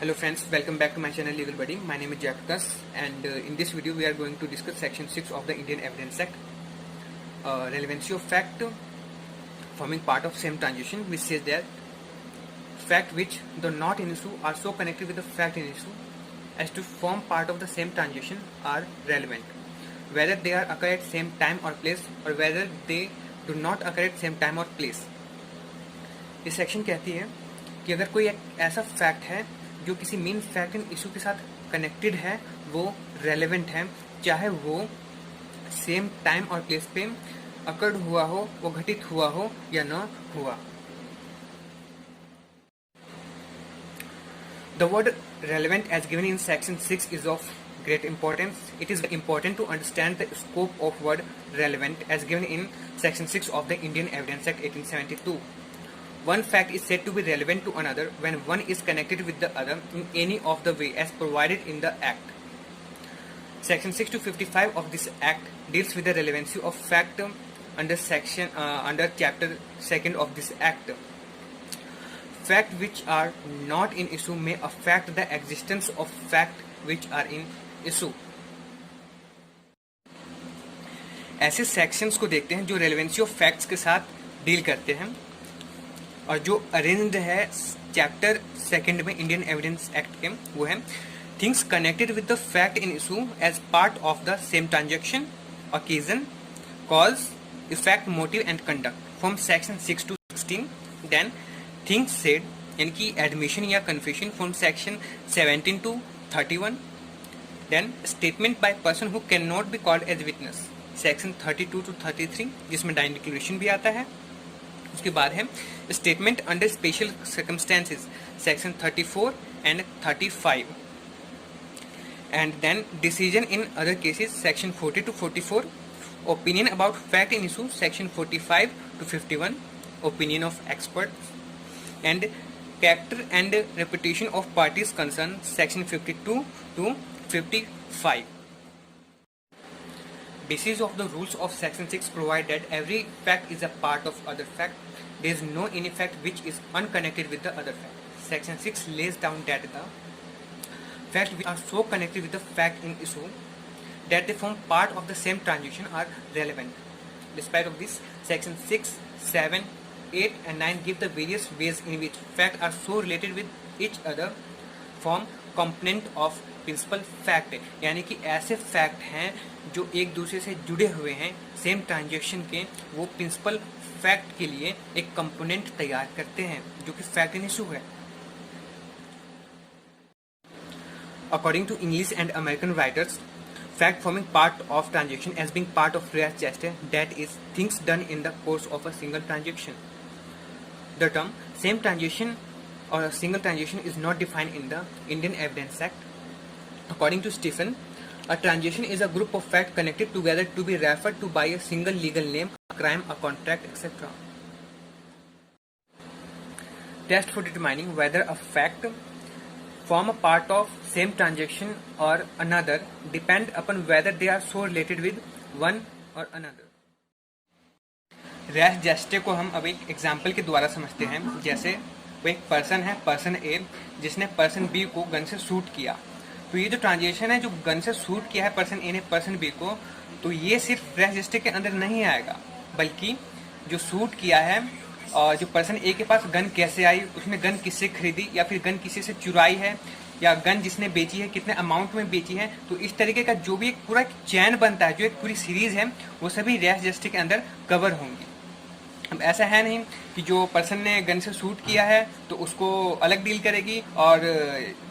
Hello friends, welcome back to my channel Legal Buddy. My name is Jayaprakash and in this video we are going to discuss section 6 of the Indian Evidence Act. Relevancy of fact forming part of same transaction, which says that fact which though not in issue are so connected with the fact in issue as to form part of the same transaction are relevant, whether they are occur at same time or place or whether they do not occur at same time or place. इस section कहती है कि अगर कोई एक ऐसा fact है जो किसी मेन फैक्ट इन इशू के साथ कनेक्टेड है वो रेलेवेंट है, चाहे वो सेम टाइम और प्लेस पे अकर्ड हुआ हो, वो घटित हुआ हो या न हुआ. The word relevant as given in section 6 is of great importance. It is important to understand the scope of word relevant as given in section 6 of the Indian Evidence Act 1872. One fact is said to be relevant to another when one is connected with the other in any of the way as provided in the Act. Section 6 to 55 of this Act deals with the relevancy of fact under chapter 2 of this Act. Facts which are not in issue may affect the existence of facts which are in issue. ऐसे sections को देखते हैं जो relevancy of facts के साथ deal करते हैं और जो अरेंज्ड है चैप्टर 2 में इंडियन एविडेंस एक्ट के. वो है things connected with the fact in issue as part of the same transaction, occasion, cause, effect, motive and conduct from section 6 to 16. Then things said यानी कि एडमिशन या confession from section 17 to 31. Then statement by person who can not be called as witness, section 32 to 33, जिसमें dine declaration भी आता है. उसके बाद है statement under special circumstances, section 34 and 35. And then decision in other cases, section 40 to 44. Opinion about fact in issue, section 45 to 51. Opinion of experts and character and reputation of parties concern, section 52 to 55. Basis of the rules of section 6 provide that every fact is a part of other fact. There is no any fact which is unconnected with the other fact. Section 6 lays down that the facts which are so connected with the fact in issue that they form part of the same transaction are relevant. Despite of this, section 6, 7, 8 and 9 give the various ways in which facts are so related with each other form component of principal fact. यानी कि ऐसे fact हैं जो एक दूसरे से जुड़े हुए हैं सेम ट्रांजेक्शन के, वो प्रिंसिपल फैक्ट के लिए एक कंपोनेंट तैयार करते हैं जो कि फैक्ट इन इशू है. According to English and American writers, fact forming part of transaction as being part of res gestae, that is things done in the course of a single transaction. The term same transaction or a single transaction is not defined in the Indian Evidence Act. According to Stephen, a transaction is a group of facts connected together to be referred to by a single legal name, a crime, a contract, etc. Test for determining whether a fact form a part of same transaction or another depend upon whether they are so related with one or another. रेस जेस्टे को हम अब एक example के द्वारा समझते हैं. जैसे वो एक पर्सन है, पर्सन ए, जिसने पर्सन बी को गन से शूट किया. तो ये जो ट्रांजेक्शन है जो गन से शूट किया है पर्सन ए ने पर्सन बी को, तो ये सिर्फ रेस जेस्टे के अंदर नहीं आएगा, बल्कि जो शूट किया है और जो पर्सन ए के पास गन कैसे आई, उसने गन किससे खरीदी या फिर गन किसी से चुराई है, या गन जिसने बेची है कितने अमाउंट में बेची है. तो इस तरीके का जो भी एक पूरा चैन बनता है, जो एक पूरी सीरीज है, वो सभी रेस जेस्टे के अंदर कवर होंगी. अब ऐसा है नहीं कि जो पर्सन ने गन से शूट किया है तो उसको अलग डील करेगी और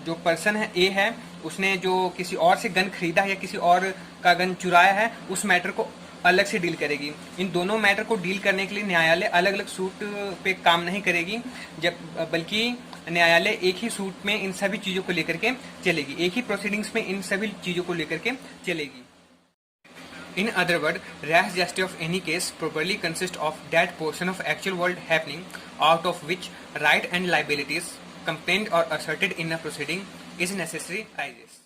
जो पर्सन है ए है उसने जो किसी और से गन खरीदा है या किसी और का गन चुराया है उस मैटर को अलग से डील करेगी. इन दोनों मैटर को डील करने के लिए न्यायालय अलग अलग सूट पे काम नहीं करेगी, बल्कि न्यायालय एक ही सूट में इन सभी चीज़ों को लेकर के चलेगी, एक ही प्रोसीडिंग्स में इन सभी चीज़ों को लेकर के चलेगी. In other words, res gestae of any case properly consists of that portion of actual world happening out of which right and liabilities complained or asserted in a proceeding is necessary arises.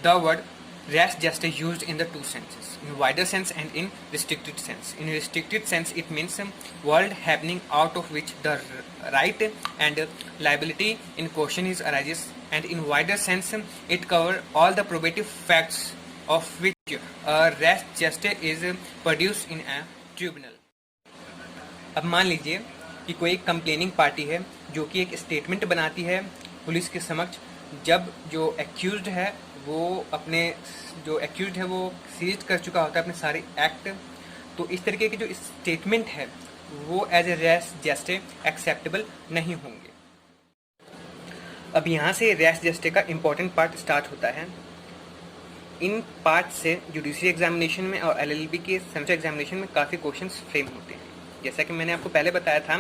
The word Rash just is used in the two senses, in wider sense and in restricted sense. In restricted sense, it means world happening out of which the right and liability in question is arises, and in wider sense, it cover all the probative facts of which rash justice is produced in a tribunal. अब मान लीजिए कि कोई एक complaining party है जो कि एक स्टेटमेंट बनाती है पुलिस के समक्ष, जब जो एक्यूज्ड है वो अपने जो एक्यूज्ड है वो सीज कर चुका होता है अपने सारे एक्ट, तो इस तरीके के जो स्टेटमेंट है वो as a res gestae acceptable नहीं होंगे। अब यहाँ से रैश जस्टिस का इम्पोर्टेंट पार्ट स्टार्ट होता है। इन पार्ट से जुडिशरी एग्जामिनेशन में और LLB के सेमेस्टर एग्जामिनेशन में काफ़ी क्वेश्चंस फ्रेम होते हैं। जैसा कि मैंने आपको पहले बताया था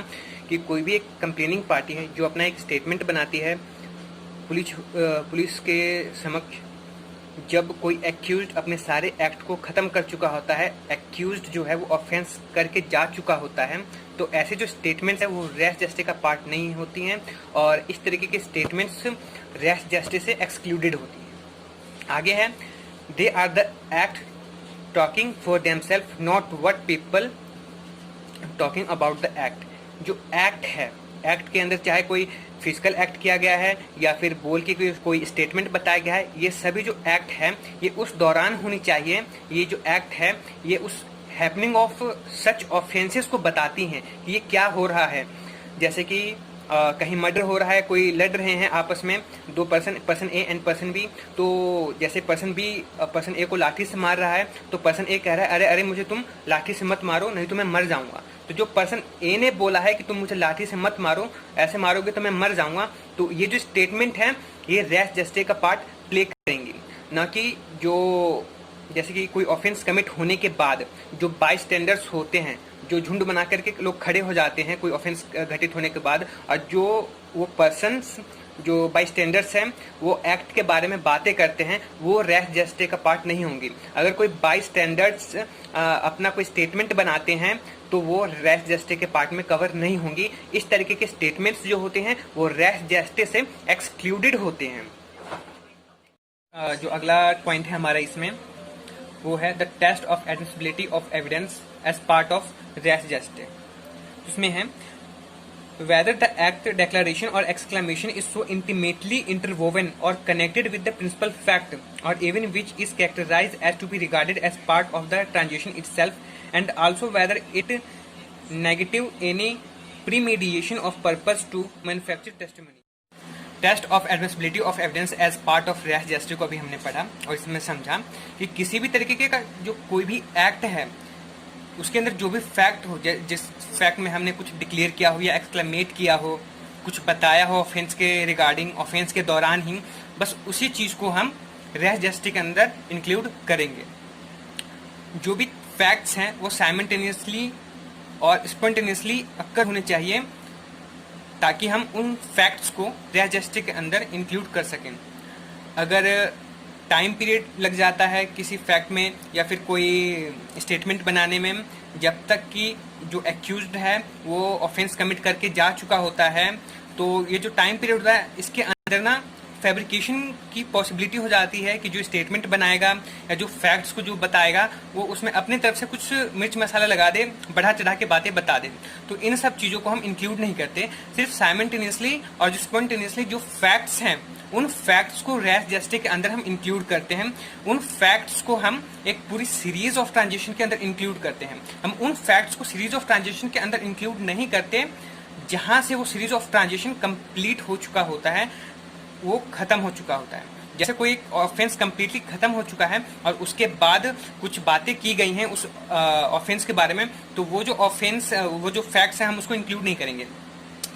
कि कोई भी एक कंप्लेनिंग पार्टी है जो अपना एक स्टेटमेंट बनाती है पुलिस के समक्ष, जब कोई एक्यूज्ड अपने सारे एक्ट को ख़त्म कर चुका होता है, एक्यूज्ड जो है वो ऑफेंस करके जा चुका होता है, तो ऐसे जो स्टेटमेंट्स है वो रैश जस्टिस का पार्ट नहीं होती हैं और इस तरीके के स्टेटमेंट्स रैश जस्टिस से एक्सक्लूडेड होती हैं। आगे है, they are the act talking for themselves not what people talking about the act. जो एक्ट है, एक्ट के अंदर चाहे कोई फिजिकल एक्ट किया गया है या फिर बोल के कोई स्टेटमेंट बताया गया है, ये सभी जो एक्ट है ये उस दौरान होनी चाहिए। ये जो एक्ट है ये उस हैपनिंग ऑफ सच ऑफेंसेस को बताती हैं कि ये क्या हो रहा है। जैसे कि कहीं मर्डर हो रहा है, कोई लड़ रहे हैं आपस में दो person A and person B, तो जैसे पर्सन बी पर्सन ए को लाठी से मार रहा है तो पर्सन ए कह रहा है अरे अरे मुझे तुम लाठी से मत मारो नहीं तो मैं मर जाऊंगा। तो जो पर्सन ए ने बोला है कि तुम मुझे लाठी से मत मारो, ऐसे मारोगे तो मैं मर जाऊंगा, तो ये जो स्टेटमेंट है ये रैश जस्टिस का पार्ट प्ले करेंगी। ना कि जो जैसे कि कोई ऑफेंस कमिट होने के बाद जो बाईस्टैंडर्स होते हैं, जो झुंड बना करके लोग खड़े हो जाते हैं कोई ऑफेंस घटित होने के बाद, और जो वो पर्सन्स जो बाईस्टैंडर्स हैं वो एक्ट के बारे में बातें करते हैं, वो रैश जस्टिस का पार्ट नहीं होंगी। अगर कोई बाईस्टैंडर्स अपना कोई स्टेटमेंट बनाते हैं तो वो रैश जस्टिस के पार्ट में कवर नहीं होंगी। इस तरीके के स्टेटमेंट्स जो होते हैं वो रैश जस्टिस से एक्सक्लूडेड होते हैं। जो अगला पॉइंट है हमारा इसमें वो है the test of admissibility of evidence as part of res gestae. इसमें है whether the act, declaration or exclamation is so intimately interwoven or connected with the principal fact or even which is characterized as to be regarded as part of the transaction itself, and also whether it negative any premediation of purpose to manufacture testimony. Test of admissibility of evidence as part of res gestae को अभी हमने पढ़ा और इसमें समझा कि किसी भी तरीके का जो कोई भी एक्ट है उसके अंदर जो भी फैक्ट हो, जिस फैक्ट में हमने कुछ डिक्लेयर किया हो या एक्सक्लेमेट किया हो, कुछ बताया हो ऑफेंस के रिगार्डिंग, ऑफेंस के दौरान ही, बस उसी चीज़ को हम रैश जस्टिस के अंदर इंक्लूड करेंगे। जो भी फैक्ट्स हैं वो साइमल्टेनियसली और स्पॉन्टेनियसली अक्कर होने चाहिए ताकि हम उन फैक्ट्स को रैश जस्टिस के अंदर इंक्लूड कर सकें। अगर टाइम पीरियड लग जाता है किसी फैक्ट में या फिर कोई स्टेटमेंट बनाने में, जब तक कि जो एक्यूज्ड है वो ऑफेंस कमिट करके जा चुका होता है, तो ये जो टाइम पीरियड होता है इसके अंदर ना फैब्रिकेशन की पॉसिबिलिटी हो जाती है कि जो स्टेटमेंट बनाएगा या जो फैक्ट्स को जो बताएगा वो उसमें अपने तरफ से कुछ मिर्च मसाला लगा दे, बढ़ा चढ़ा के बातें बता दे। तो इन सब चीज़ों को हम इंक्लूड नहीं करते, सिर्फ साइमल्टेनियसली और जो स्पॉन्टेनियसली जो फैक्ट्स हैं उन फैक्ट्स को रैश जस्टिस के अंदर हम इंक्लूड करते हैं। उन फैक्ट्स को हम एक पूरी सीरीज ऑफ ट्रांजेक्शन के अंदर इंक्लूड करते हैं। हम उन फैक्ट्स को सीरीज ऑफ ट्रांजेक्शन के अंदर इंक्लूड नहीं करते जहां से वो सीरीज ऑफ ट्रांजेक्शन कंप्लीट हो चुका होता है, वो खत्म हो चुका होता है। जैसे कोई ऑफेंस कंप्लीटली खत्म हो चुका है और उसके बाद कुछ बातें की गई हैं उस ऑफेंस के बारे में, तो वो जो ऑफेंस वो जो फैक्ट्स हैं हम उसको इंक्लूड नहीं करेंगे।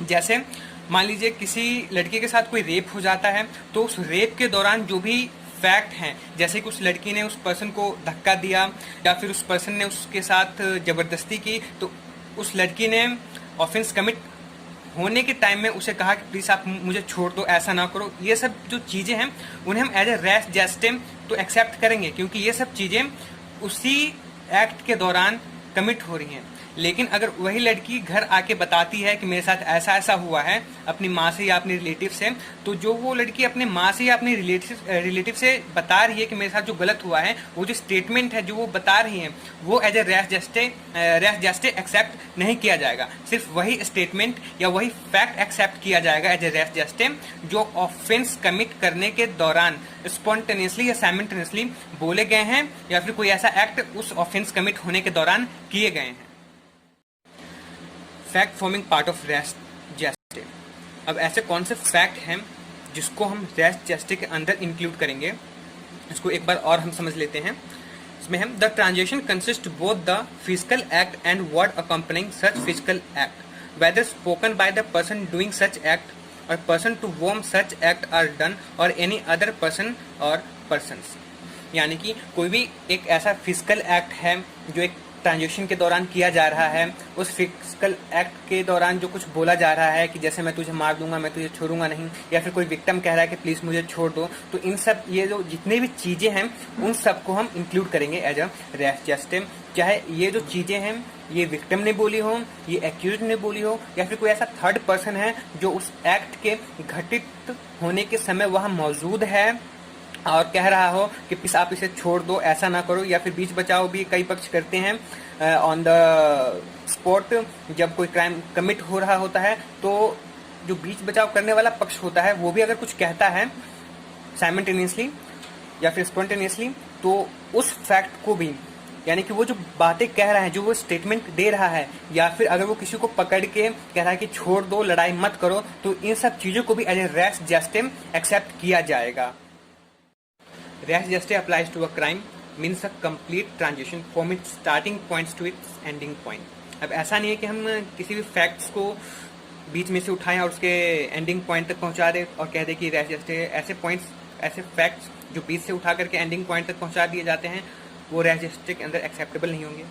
जैसे मान लीजिए किसी लड़के के साथ कोई रेप हो जाता है, तो उस रेप के दौरान जो भी फैक्ट हैं, जैसे कि उस लड़की ने उस पर्सन को धक्का दिया या फिर उस पर्सन ने उसके साथ जबरदस्ती की, तो उस लड़की ने ऑफेंस कमिट होने के टाइम में उसे कहा कि प्लीज़ आप मुझे छोड़ दो, ऐसा ना करो। ये सब जो चीज़ें हैं उन्हें हम एज ए रैश जस्टिस तो एक्सेप्ट करेंगे क्योंकि ये सब चीज़ें उसी एक्ट के दौरान कमिट हो रही हैं। लेकिन अगर वही लड़की घर आके बताती है कि मेरे साथ ऐसा ऐसा हुआ है अपनी माँ से या अपने रिलेटिव से, तो जो वो लड़की अपने माँ से या अपने रिलेटिव से बता रही है कि मेरे साथ जो गलत हुआ है, वो जो स्टेटमेंट है जो वो बता रही है, वो as a res gestae accept नहीं किया जाएगा। सिर्फ वही स्टेटमेंट या वही फैक्ट एक्सेप्ट किया जाएगा एज ए रेस जस्टे जो ऑफेंस कमिट करने के दौरान स्पॉन्टेनियसली या साइमल्टेनियसली बोले गए हैं या फिर कोई ऐसा एक्ट उस ऑफेंस कमिट होने के दौरान किए गए हैं। Fact forming part of res gestae. अब ऐसे कौन से फैक्ट हैं जिसको हम रेस जस्टे के अंदर इंक्लूड करेंगे, इसको एक बार और हम समझ लेते हैं। इसमें हम the transaction consist both the physical act and word accompanying such physical act whether spoken by the person doing such act और person to whom such act are done और एनी अदर पर्सन और persons. यानी कि कोई भी एक ऐसा physical act है जो एक ट्रांजेक्शन के दौरान किया जा रहा है, उस फिजिकल एक्ट के दौरान जो कुछ बोला जा रहा है कि जैसे मैं तुझे मार दूंगा, मैं तुझे छोड़ूंगा नहीं, या फिर कोई विक्टिम कह रहा है कि प्लीज मुझे छोड़ दो, तो इन सब ये जो जितने भी चीजें हैं उन सबको हम इंक्लूड करेंगे एज अ रेस जस्टे। चाहे ये जो चीजें हैं ये विक्टिम ने बोली हो, ये एक्यूज ने बोली हो, या फिर कोई ऐसा थर्ड पर्सन है जो उस एक्ट के घटित होने के समय वहां मौजूद है और कह रहा हो कि प्लीज आप इसे छोड़ दो, ऐसा ना करो। या फिर बीच बचाव भी कई पक्ष करते हैं ऑन द स्पॉट। जब कोई क्राइम कमिट हो रहा होता है तो जो बीच बचाव करने वाला पक्ष होता है वो भी अगर कुछ कहता है साइमल्टेनियसली या फिर स्पॉन्टेनियसली, तो उस फैक्ट को भी, यानी कि वो जो बातें कह रहा है, जो वो स्टेटमेंट दे रहा है, या फिर अगर वो किसी को पकड़ के कह रहा है कि छोड़ दो, लड़ाई मत करो, तो इन सब चीजों को भी as a res gestae accept किया जाएगा। Res gestae applies to a crime means a complete transaction from its starting points to its ending point. अब ऐसा नहीं है कि हम किसी भी फैक्ट्स को बीच में से उठाएं और उसके एंडिंग पॉइंट तक पहुंचा दें और कह दें कि रेस जस्टे। ऐसे पॉइंट्स, ऐसे फैक्ट्स जो बीच से उठा करके एंडिंग पॉइंट तक पहुंचा दिए जाते हैं वो रेस जस्टे के अंदर एक्सेप्टेबल नहीं होंगे।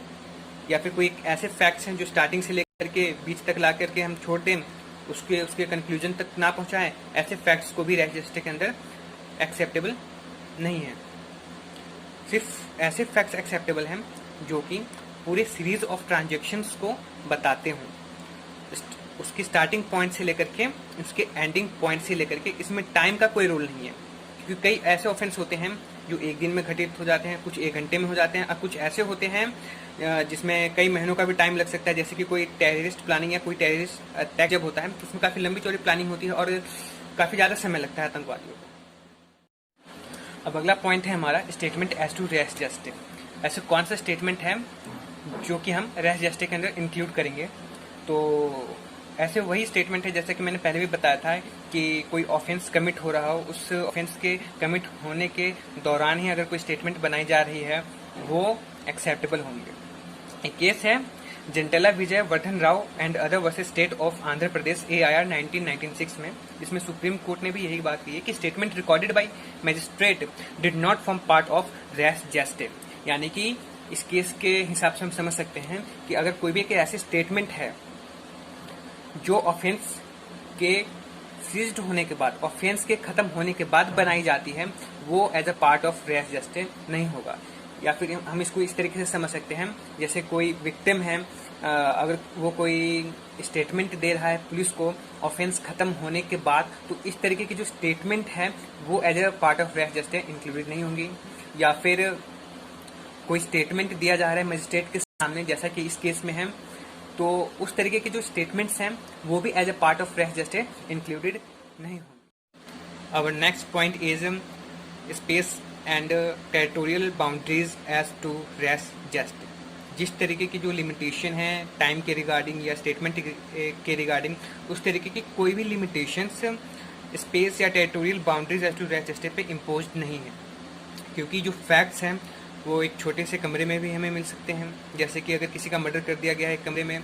या फिर कोई ऐसे फैक्ट्स हैं जो स्टार्टिंग से लेकर के बीच तक ला करके हम छोड़ दें, उसके कंक्लूजन तक ना पहुंचाएं, ऐसे फैक्ट्स को भी रेस जस्टे के अंदर एक्सेप्टेबल नहीं है। सिर्फ ऐसे फैक्ट्स एक्सेप्टेबल हैं जो कि पूरे सीरीज ऑफ ट्रांजैक्शंस को बताते हों, उसकी स्टार्टिंग पॉइंट से लेकर के उसके एंडिंग पॉइंट से लेकर के। इसमें टाइम का कोई रोल नहीं है, क्योंकि कई ऐसे ऑफेंस होते हैं जो एक दिन में घटित हो जाते हैं, कुछ एक घंटे में हो जाते हैं, और कुछ ऐसे होते हैं जिसमें कई महीनों का भी टाइम लग सकता है। जैसे कि कोई टेररिस्ट प्लानिंग या कोई टेररिस्ट अटैक जब होता है तो उसमें काफ़ी लंबी चौड़ी प्लानिंग होती है और काफ़ी ज़्यादा समय लगता है आतंकवादियों को। अब अगला पॉइंट है हमारा statement as to res gestae. ऐसे कौन सा स्टेटमेंट है जो कि हम रेस जस्टे के अंदर इंक्लूड करेंगे? तो ऐसे वही स्टेटमेंट है जैसे कि मैंने पहले भी बताया था कि कोई ऑफेंस कमिट हो रहा हो, उस ऑफेंस के कमिट होने के दौरान ही अगर कोई स्टेटमेंट बनाई जा रही है वो एक्सेप्टेबल होंगे। एक केस है Gentela Vijay Vardhan Rao and other versus state of Andhra Pradesh AIR 1996 में, जिसमें सुप्रीम कोर्ट ने भी यही बात की है कि statement recorded by magistrate did not form part of res gestae. यानी कि इस केस के हिसाब से हम समझ सकते हैं कि अगर कोई भी एक ऐसी स्टेटमेंट है जो ऑफेंस के सीज्ड होने के बाद, ऑफेंस के खत्म होने के बाद बनाई जाती है, वो as a part of res gestae नहीं होगा। या फिर हम इसको इस तरीके से समझ सकते हैं जैसे कोई विक्टिम है, अगर वो कोई स्टेटमेंट दे रहा है पुलिस को ऑफेंस खत्म होने के बाद, तो इस तरीके की जो स्टेटमेंट है वो as a part of res gestae included नहीं होंगी। या फिर कोई स्टेटमेंट दिया जा रहा है मजिस्ट्रेट के सामने, जैसा कि इस केस में है, तो उस तरीके के जो स्टेटमेंट्स हैं वो भी as a part of res gestae included नहीं होंगे। Our next point is space and territorial boundaries as to res gestae. जिस तरीके की जो लिमिटेशन है टाइम के रिगार्डिंग या स्टेटमेंट के रिगार्डिंग, उस तरीके की कोई भी लिमिटेशंस स्पेस या territorial boundaries as to res gestae पे इम्पोज नहीं है। क्योंकि जो फैक्ट्स हैं वो एक छोटे से कमरे में भी हमें मिल सकते हैं। जैसे कि अगर किसी का मर्डर कर दिया गया है एक कमरे में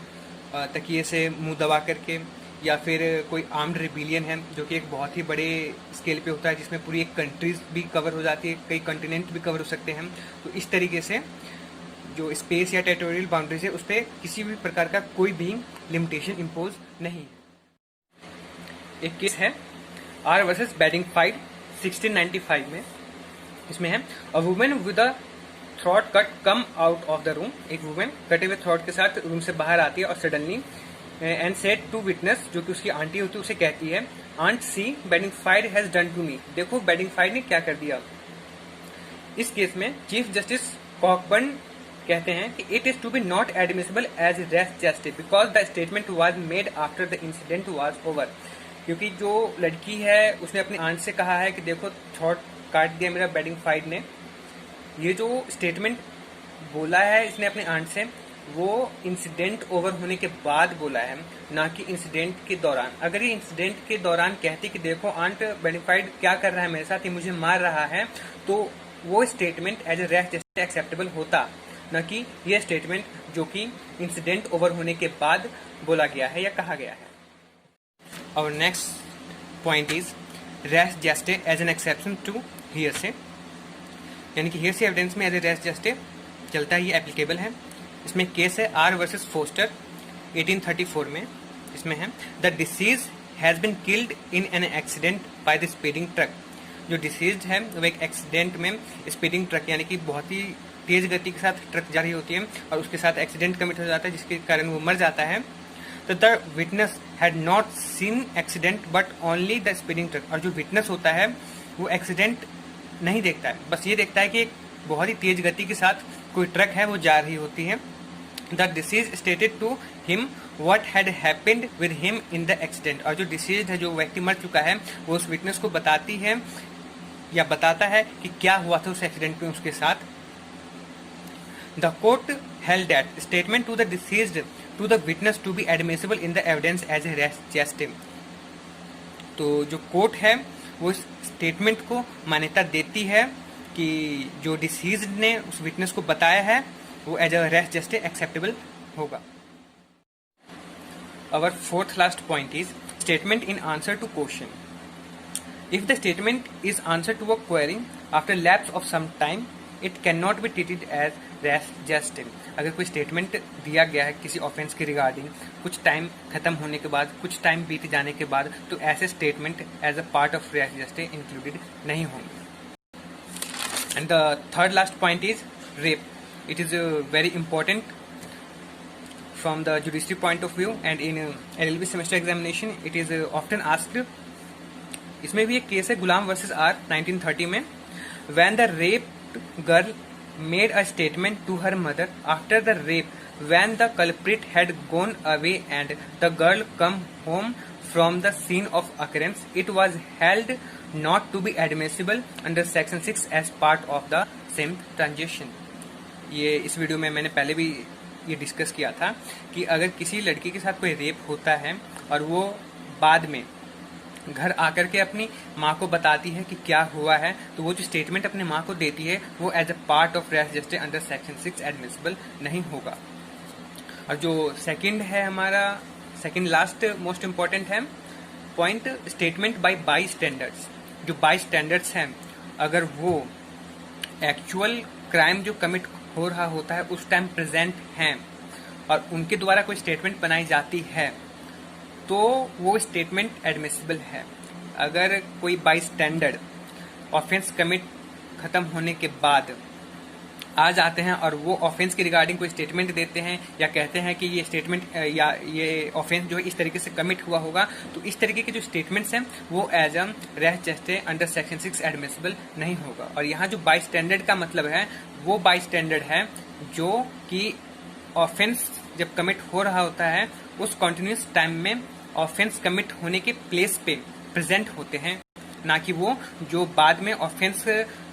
तकिए से मुंह दबा करके, या फिर कोई आर्म्ड रिबेलियन है जो कि एक बहुत ही बड़े स्केल पे होता है जिसमें पूरी एक कंट्रीज भी कवर हो जाती है, कई कॉन्टिनेंट भी कवर हो सकते हैं। तो इस तरीके से जो स्पेस या टेरिटोरियल बाउंड्रीज है उस पर किसी भी प्रकार का कोई भी लिमिटेशन इम्पोज नहीं है। एक केस है आर वर्सेस बेडिंगफाइड 1695 में। इसमें है a women with a throat cut come out of the room, एक वुमेन कटे हुए थ्रॉट के साथ रूम से बाहर आती है और suddenly and said to witness, जो कि उसकी आंटी होती है, उसे कहती है, aunt see Bedingfield has done to me, देखो बेडिंगफाइड ने क्या कर दिया। इस केस में चीफ जस्टिस कॉकबर्न कहते हैं कि it is to be not admissible as res gestae because the statement was made after the incident was over, क्योंकि जो लड़की है उसने अपनी आंट से कहा है कि देखो थ्रॉट काट दिया मेरा बेडिंगफाइड ने। ये जो स्टेटमेंट बोला है इसने अपने आंट से, वो इंसिडेंट ओवर होने के बाद बोला है, ना कि इंसिडेंट के दौरान। अगर ये इंसिडेंट के दौरान कहती कि देखो आंट बेडिंगफाइड क्या कर रहा है मेरे साथ, ये मुझे मार रहा है, तो वो statement as a res gestae acceptable होता, न कि ये स्टेटमेंट जो कि इंसिडेंट ओवर होने के बाद बोला गया है या कहा गया है। और next point is res gestae as an exception to hearsay, यानी कि हियरसे एविडेंस में एज ए रेस जस्टिस चलता ही एप्लीकेबल है। इसमें केस है आर वर्सेस फोस्टर 1834 में। इसमें है the deceased has been killed in an accident by the speeding truck. जो डिसीज है वो एक एक्सीडेंट में स्पीडिंग ट्रक, यानी कि बहुत ही तेज गति के साथ ट्रक जा रही होती है और उसके साथ एक्सीडेंट कमिट हो जाता है जिसके कारण वो मर जाता है। तो the witness had not seen accident but only the speeding truck. और जो विटनेस होता है वो एक्सीडेंट नहीं देखता है, बस ये देखता है कि एक बहुत ही तेज गति के साथ कोई ट्रक है वो जा रही होती है। The deceased stated to him what had happened with him in the accident. और जो डिसीज है, जो व्यक्ति मर चुका है, वो उस विटनेस को बताती है या बताता है कि क्या हुआ था उस एक्सीडेंट में उसके साथ। The court held that statement to the deceased to the witness to be admissible in the evidence as a res gestae. तो जो कोर्ट है वो इस स्टेटमेंट को मान्यता देती है कि जो डिसीज्ड ने उस विटनेस को बताया है वो as a res gestae acceptable होगा। Our fourth last point is statement in answer to question. If the statement is answer to a query after lapse of some time, it cannot be treated as res justem. अगर कोई statement दिया गया है किसी offence के regarding कुछ time खत्म होने के बाद, कुछ टाइम बीत जाने के बाद, तो ऐसे statement as a part of res gestae included नहीं होंगे। And the third last point is rape. It is very important from the judiciary point of view and in LLB semester examination it is often asked. इसमें भी एक case है गुलाम versus R 1930 में. When the raped girl made a statement to her mother after the rape, when the culprit had gone away and the girl come home from the scene of occurrence, it was held not to be admissible under section 6 as part of the same transaction. ये इस video में मैंने पहले भी ये discuss किया था कि अगर किसी लड़की के साथ कोई रेप होता है और वो बाद में घर आकर के अपनी माँ को बताती है कि क्या हुआ है, तो वो जो स्टेटमेंट अपने माँ को देती है वो as a part of res gestae under section 6 admissible नहीं होगा। और जो सेकंड है हमारा, सेकंड लास्ट मोस्ट इम्पॉर्टेंट है पॉइंट, स्टेटमेंट बाई स्टैंडर्ड्स. जो बाई स्टैंडर्ड्स हैं, अगर वो एक्चुअल क्राइम जो कमिट हो रहा होता है उस टाइम प्रेजेंट हैं और उनके द्वारा कोई स्टेटमेंट बनाई जाती है तो वो स्टेटमेंट एडमिसिबल है. अगर कोई बाई स्टैंडर्ड ऑफेंस कमिट खत्म होने के बाद आ जाते हैं और वो ऑफेंस के रिगार्डिंग कोई स्टेटमेंट देते हैं या कहते हैं कि ये स्टेटमेंट या ये ऑफेंस जो है इस तरीके से कमिट हुआ होगा, तो इस तरीके के जो स्टेटमेंट्स हैं वो as a res gestae under section 6 admissible नहीं होगा. और यहाँ जो बाई स्टैंडर्ड का मतलब है वो बाई स्टैंडर्ड है जो कि ऑफेंस जब कमिट हो रहा होता है उस कॉन्टिन्यूस टाइम में ऑफेंस कमिट होने के प्लेस पे प्रेजेंट होते हैं, ना कि वो जो बाद में ऑफेंस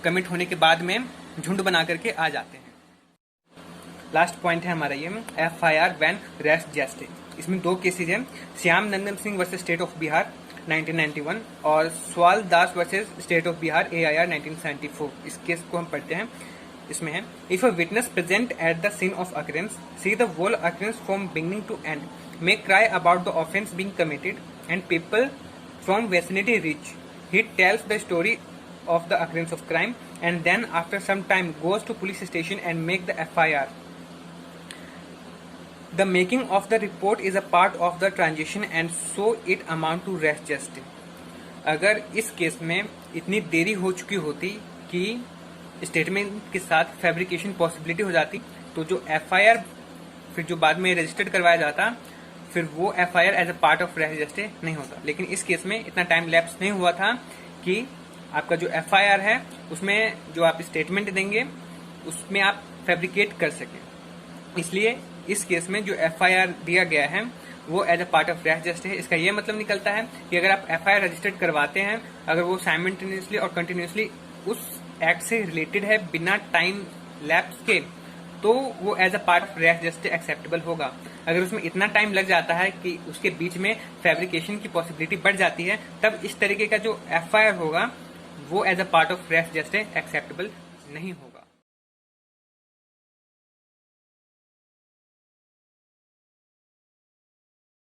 कमिट होने के बाद में झुंड बना करके आ जाते हैं. लास्ट पॉइंट है हमारा ये FIR वैन रेस जस्टिस. इसमें दो केसेज हैं, Shyam Nandan Singh versus state of Bihar 1991 और Sawal Das versus state of Bihar AIR 1974. इस केस को हम पढ़ते हैं. इसमें है if a witness present at the scene of occurrence see the whole occurrence from beginning to end may cry about the offence being committed and people from vicinity reach, he tells the story of the occurrence of crime and then after some time goes to police station and make the FIR. The making of the report is a part of the transaction and so it amount to res justice. अगर इस case में इतनी देरी हो चुकी होती कि statement के साथ फैब्रिकेशन पॉसिबिलिटी हो जाती, तो जो एफआईआर फिर जो बाद में रजिस्टर्ड करवाया जाता, फिर वो FIR as a part of res gestae नहीं होता। लेकिन इस केस में इतना टाइम लैप्स नहीं हुआ था कि आपका जो एफआईआर है उसमें जो आप स्टेटमेंट देंगे उसमें आप फैब्रिकेट कर सकें। इसलिए इस केस में जो एफआईआर दिया गया है वो as a part of res gestae है। इसका ये मतलब निकलता है कि अगर आप एफआईआर रजिस्टर्ड करवाते हैं, अगर वो साइमल्टेनियसली और कंटिन्यूसली उस एक्ट से रिलेटेड है बिना टाइम लैप्स के, तो वो as a part of res gestae acceptable होगा। अगर उसमें इतना टाइम लग जाता है कि उसके बीच में फैब्रिकेशन की पॉसिबिलिटी बढ़ जाती है, तब इस तरीके का जो एफआईआर होगा वो as a part of res gestae acceptable नहीं होगा।